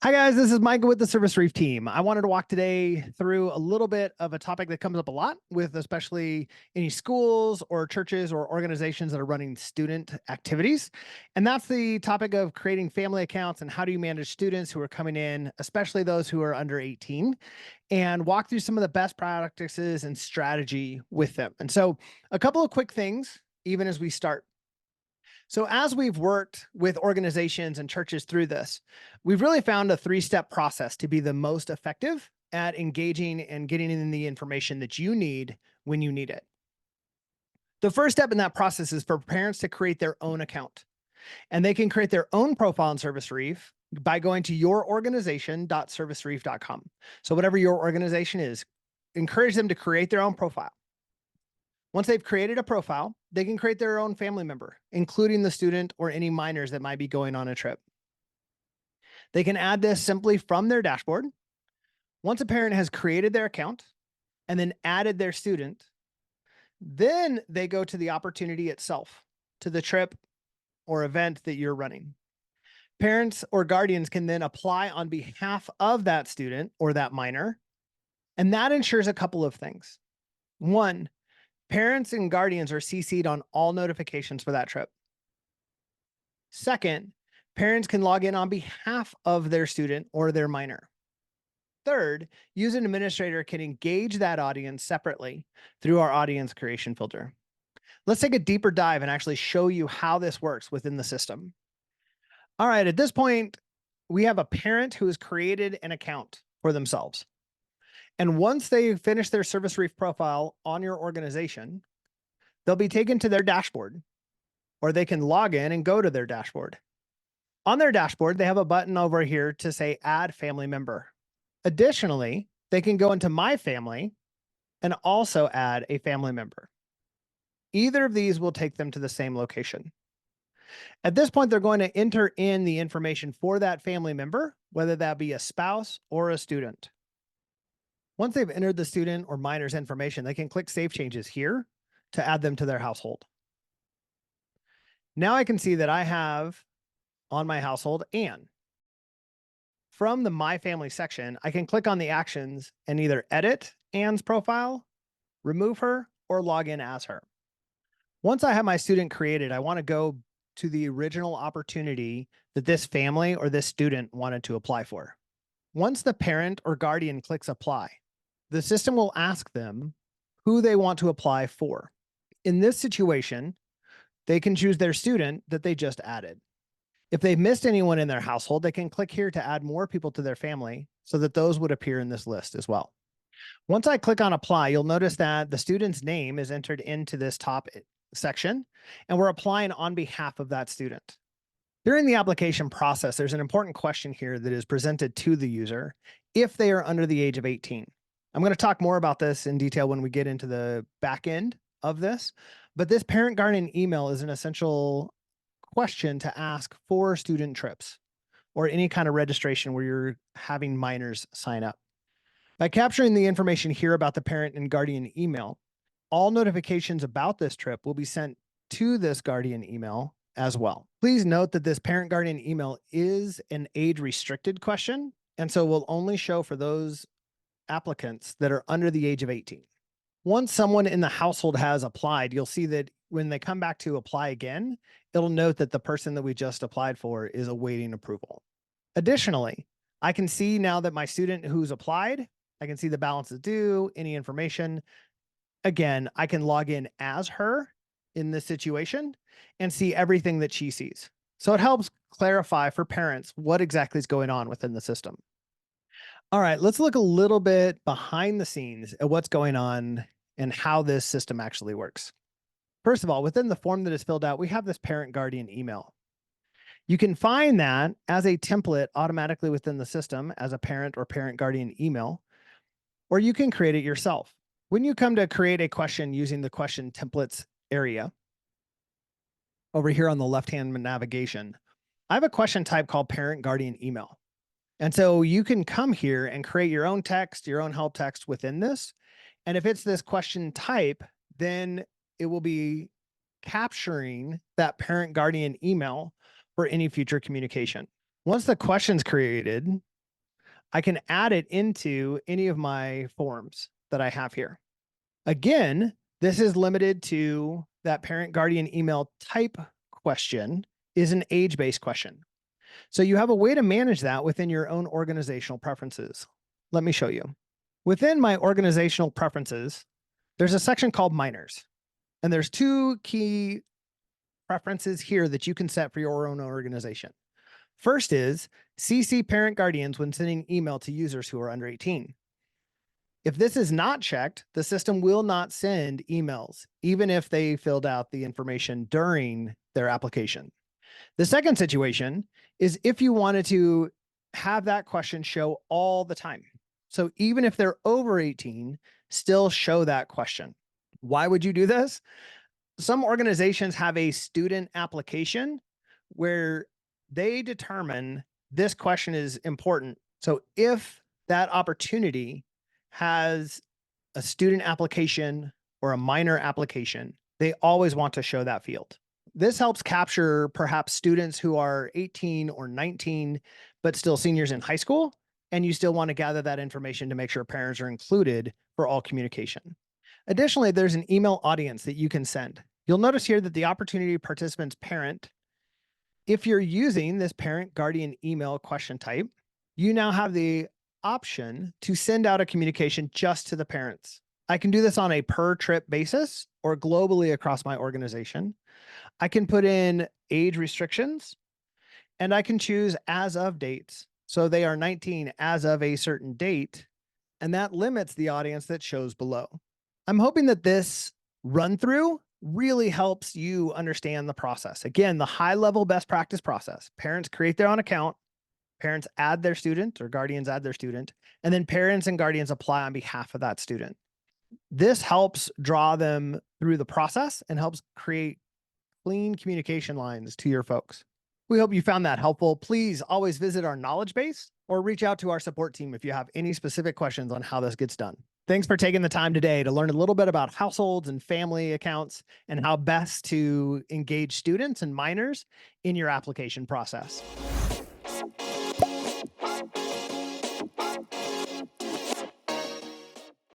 Hi guys, this is Michael with the Service Reef team. I wanted to walk today through a little bit of a topic that comes up a lot with especially any schools or churches or organizations that are running student activities. And that's the topic of creating family accounts and how do you manage students who are coming in, especially those who are under 18, and walk through some of the best practices and strategy with them. And so a couple of quick things, even as we start. So, as we've worked with organizations and churches through this, we've really found a three-step process to be the most effective at engaging and getting in the information that you need when you need it. The first step in that process is for parents to create their own account, and they can create their own profile in Service Reef by going to yourorganization.servicereef.com. So, whatever your organization is, encourage them to create their own profile. Once they've created a profile, they can create their own family member, including the student or any minors that might be going on a trip. They can add this simply from their dashboard. Once a parent has created their account and then added their student, then they go to the opportunity itself, to the trip or event that you're running. Parents or guardians can then apply on behalf of that student or that minor, and that ensures a couple of things. One, parents and guardians are CC'd on all notifications for that trip. Second, parents can log in on behalf of their student or their minor. Third, you as an administrator can engage that audience separately through our audience creation filter. Let's take a deeper dive and actually show you how this works within the system. All right, at this point, we have a parent who has created an account for themselves. And once they finish their Service Reef profile on your organization, they'll be taken to their dashboard, or they can log in and go to their dashboard. On their dashboard, they have a button over here to say Add Family Member. Additionally, they can go into My Family and also add a family member. Either of these will take them to the same location. At this point, they're going to enter in the information for that family member, whether that be a spouse or a student. Once they've entered the student or minor's information, they can click Save Changes here to add them to their household. Now I can see that I have on my household Anne. From the My Family section, I can click on the actions and either edit Anne's profile, remove her, or log in as her. Once I have my student created, I want to go to the original opportunity that this family or this student wanted to apply for. Once the parent or guardian clicks apply, the system will ask them who they want to apply for. In this situation, they can choose their student that they just added. If they've missed anyone in their household, they can click here to add more people to their family so that those would appear in this list as well. Once I click on apply, you'll notice that the student's name is entered into this top section, and we're applying on behalf of that student. During the application process, there's an important question here that is presented to the user if they are under the age of 18. I'm going to talk more about this in detail when we get into the back end of this, but this parent guardian email is an essential question to ask for student trips or any kind of registration where you're having minors sign up. By capturing the information here about the parent and guardian email, all notifications about this trip will be sent to this guardian email as well. Please note that this parent guardian email is an age restricted question, and so will only show for those applicants that are under the age of 18. Once someone in the household has applied, you'll see that when they come back to apply again, it'll note that the person that we just applied for is awaiting approval. Additionally, I can see now that my student who's applied, I can see the balance is due, any information. Again, I can log in as her in this situation and see everything that she sees. So it helps clarify for parents what exactly is going on within the system. All right, let's look a little bit behind the scenes at what's going on and how this system actually works. First of all, within the form that is filled out, we have this parent guardian email. You can find that as a template automatically within the system as a parent or parent guardian email, or you can create it yourself. When you come to create a question using the question templates area over here on the left-hand navigation, I have a question type called parent guardian email. And so you can come here and create your own text, your own help text within this. And if it's this question type, then it will be capturing that parent guardian email for any future communication. Once the question's created, I can add it into any of my forms that I have here. Again, this is limited to that parent guardian email type question is an age-based question. So you have a way to manage that within your own organizational preferences. Let me show you. Within my organizational preferences, there's a section called minors. And there's two key preferences here that you can set for your own organization. First is CC parent guardians when sending email to users who are under 18. If this is not checked, the system will not send emails, even if they filled out the information during their application. The second situation is if you wanted to have that question show all the time. So even if they're over 18, still show that question. Why would you do this? Some organizations have a student application where they determine this question is important. So if that opportunity has a student application or a minor application, they always want to show that field. This helps capture perhaps students who are 18 or 19, but still seniors in high school, and you still want to gather that information to make sure parents are included for all communication. Additionally, there's an email audience that you can send. You'll notice here that the opportunity participant's parent, if you're using this parent guardian email question type, you now have the option to send out a communication just to the parents. I can do this on a per trip basis or globally across my organization. I can put in age restrictions and I can choose as of dates. So they are 19 as of a certain date, and that limits the audience that shows below. I'm hoping that this run through really helps you understand the process. Again, the high level best practice process. Parents create their own account, parents add their student or guardians add their student, and then parents and guardians apply on behalf of that student. This helps draw them through the process and helps create clean communication lines to your folks. We hope you found that helpful. Please always visit our knowledge base or reach out to our support team if you have any specific questions on how this gets done. Thanks for taking the time today to learn a little bit about households and family accounts and how best to engage students and minors in your application process.